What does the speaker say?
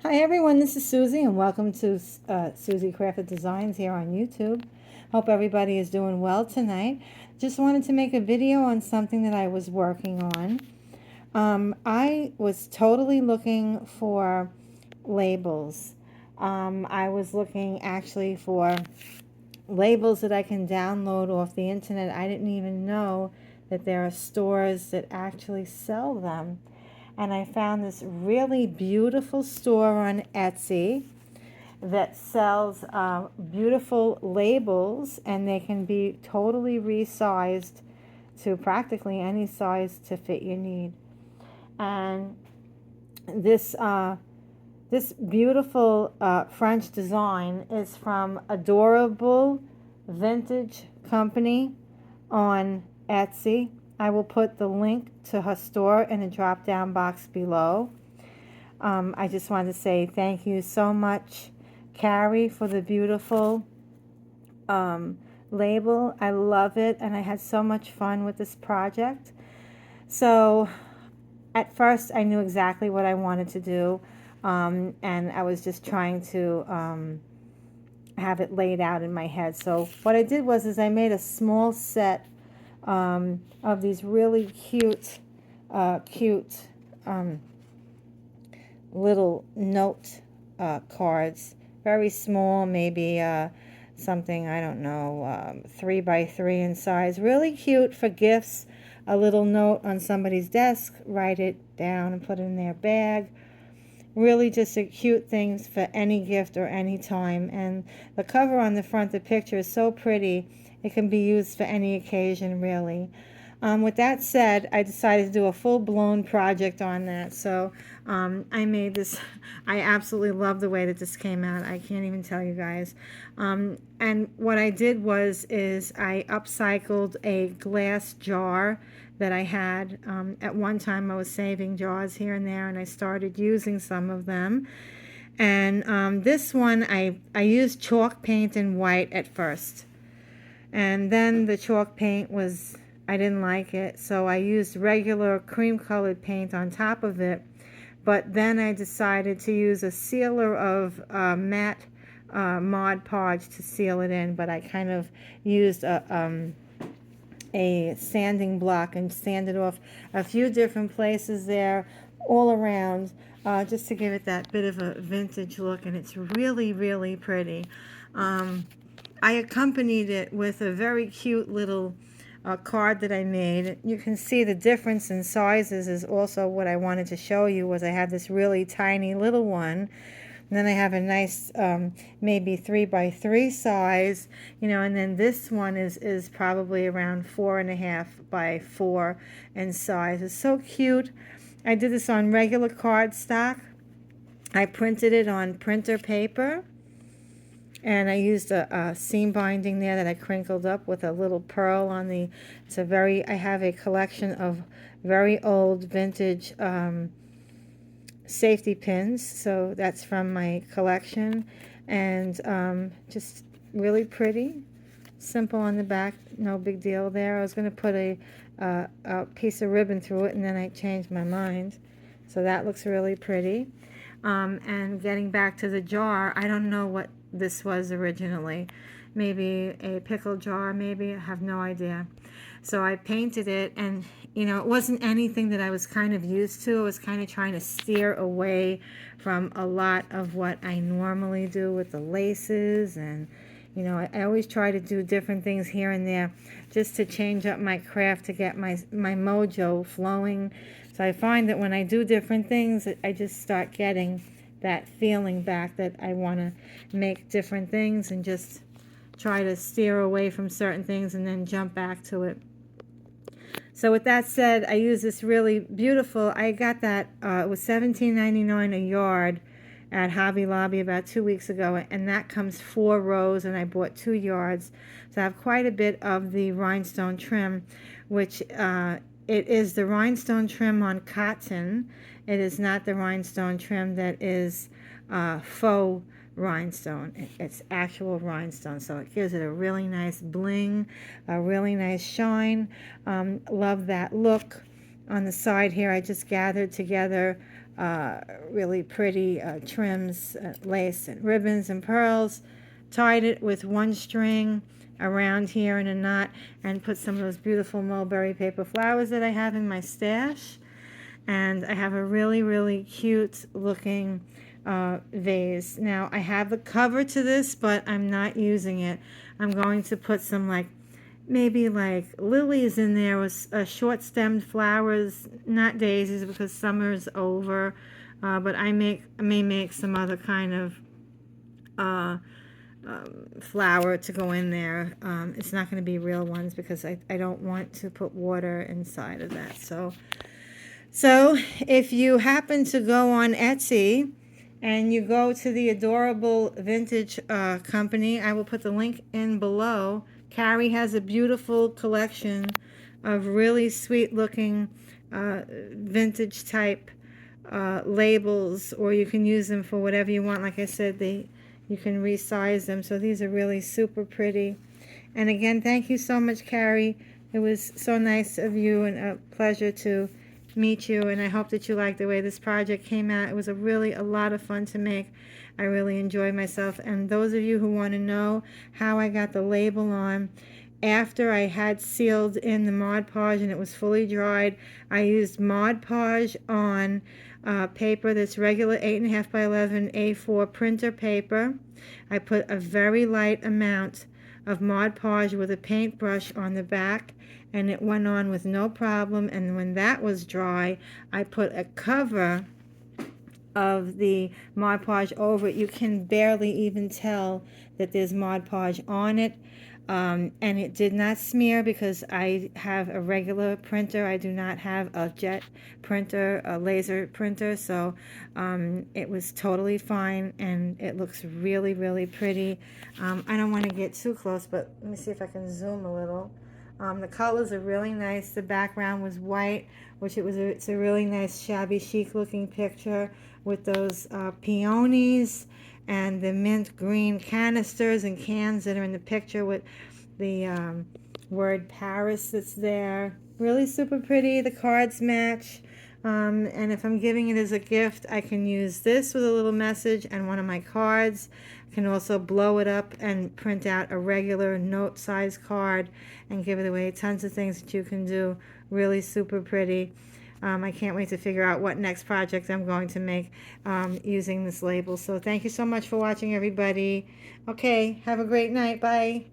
Hi everyone, this is Susie and welcome to Suzie Crafted Designs here on YouTube. Hope everybody is doing well tonight. Just wanted to make a video on something that I was working on. I was totally looking for labels. I was looking actually for labels that I can download off the internet. I didn't even know that there are stores that actually sell them. And I found this really beautiful store on Etsy that sells beautiful labels, and they can be totally resized to practically any size to fit your need. And this beautiful French design is from Adorable Vintage Company on Etsy. I will put the link to her store in the drop down box below. I just wanted to say thank you so much, Carrie, for the beautiful label. I love it, and I had so much fun with this project. So at first I knew exactly what I wanted to do, and I was just trying to have it laid out in my head. So what I did was I made a small set of these really cute little note cards, very small, maybe something, I don't know, 3 by 3 in size. Really cute for gifts. A little note on somebody's desk, write it down and put it in their bag. Really just a cute things for any gift or any time. And the cover on the front, the picture is so pretty. It can be used for any occasion, really. With that said, I decided to do a full-blown project on that. So I made this. I absolutely love the way that this came out. I can't even tell you guys. And what I did is I upcycled a glass jar that I had. At one time I was saving jars here and there, and I started using some of them. And this one, I used chalk paint in white at first. And then the chalk paint I didn't like it, so I used regular cream colored paint on top of it. But then I decided to use a sealer of matte Mod Podge to seal it in, but I kind of used a sanding block and sanded off a few different places there all around, just to give it that bit of a vintage look, and it's really, really pretty. I accompanied it with a very cute little card that I made. You can see the difference in sizes is also what I wanted to show you. Was I have this really tiny little one, and then I have a nice maybe 3 by 3 size, and then this one is probably around 4.5 by 4 in size. It's so cute. I did this on regular cardstock. I printed it on printer paper. And I used a seam binding there that I crinkled up with a little pearl on the, I have a collection of very old vintage safety pins. So that's from my collection. And just really pretty. Simple on the back, no big deal there. I was going to put a piece of ribbon through it, and then I changed my mind. So that looks really pretty. And getting back to the jar, I don't know what this was originally. Maybe a pickle jar, maybe. I have no idea. So I painted it, and it wasn't anything that I was kind of used to. I was kind of trying to steer away from a lot of what I normally do with the laces, and I always try to do different things here and there just to change up my craft, to get my mojo flowing. So I find that when I do different things, I just start getting that feeling back that I want to make different things and just try to steer away from certain things and then jump back to it. So with that said, I use this really beautiful, I got that, it was $17.99 a yard at Hobby Lobby about 2 weeks ago, and that comes 4 rows, and I bought 2 yards. So I have quite a bit of the rhinestone trim, which it is the rhinestone trim on cotton. It is not the rhinestone trim that is faux rhinestone. It's actual rhinestone, so it gives it a really nice bling, a really nice shine. Love that look. On the side here, I just gathered together really pretty trims, lace and ribbons and pearls. Tied it with one string around here in a knot, and put some of those beautiful mulberry paper flowers that I have in my stash. And I have a really, really cute looking vase. Now, I have the cover to this, but I'm not using it. I'm going to put some maybe lilies in there with short stemmed flowers, not daisies because summer's over. But I may make some other kind of flower to go in there. It's not going to be real ones because I don't want to put water inside of that. So if you happen to go on Etsy and you go to the Adorable Vintage Company, I will put the link in below. Carrie has a beautiful collection of really sweet looking vintage type labels, or you can use them for whatever you want. Like I said, you can resize them. So these are really super pretty. And again, thank you so much, Carrie. It was so nice of you and a pleasure to meet you, and I hope that you like the way this project came out. It was really a lot of fun to make. I really enjoyed myself. And those of you who want to know how I got the label on, after I had sealed in the Mod Podge and it was fully dried, I used Mod Podge on paper that's regular 8.5 by 11 A4 printer paper. I put a very light amount of Mod Podge with a paintbrush on the back, and it went on with no problem. And when that was dry, I put a cover of the Mod Podge over it. You can barely even tell that there's Mod Podge on it. And it did not smear because I have a regular printer. I do not have a jet printer, a laser printer. So it was totally fine, and it looks really, really pretty. I don't want to get too close, but let me see if I can zoom a little. The colors are really nice. The background was white, which it's a really nice shabby chic looking picture with those peonies and the mint green canisters and cans that are in the picture with the word Paris that's there. Really super pretty. The cards match. And if I'm giving it as a gift, I can use this with a little message and one of my cards. I can also blow it up and print out a regular note size card and give it away. Tons of things that you can do. Really super pretty. I can't wait to figure out what next project I'm going to make using this label. So thank you so much for watching, everybody. Okay, have a great night. Bye.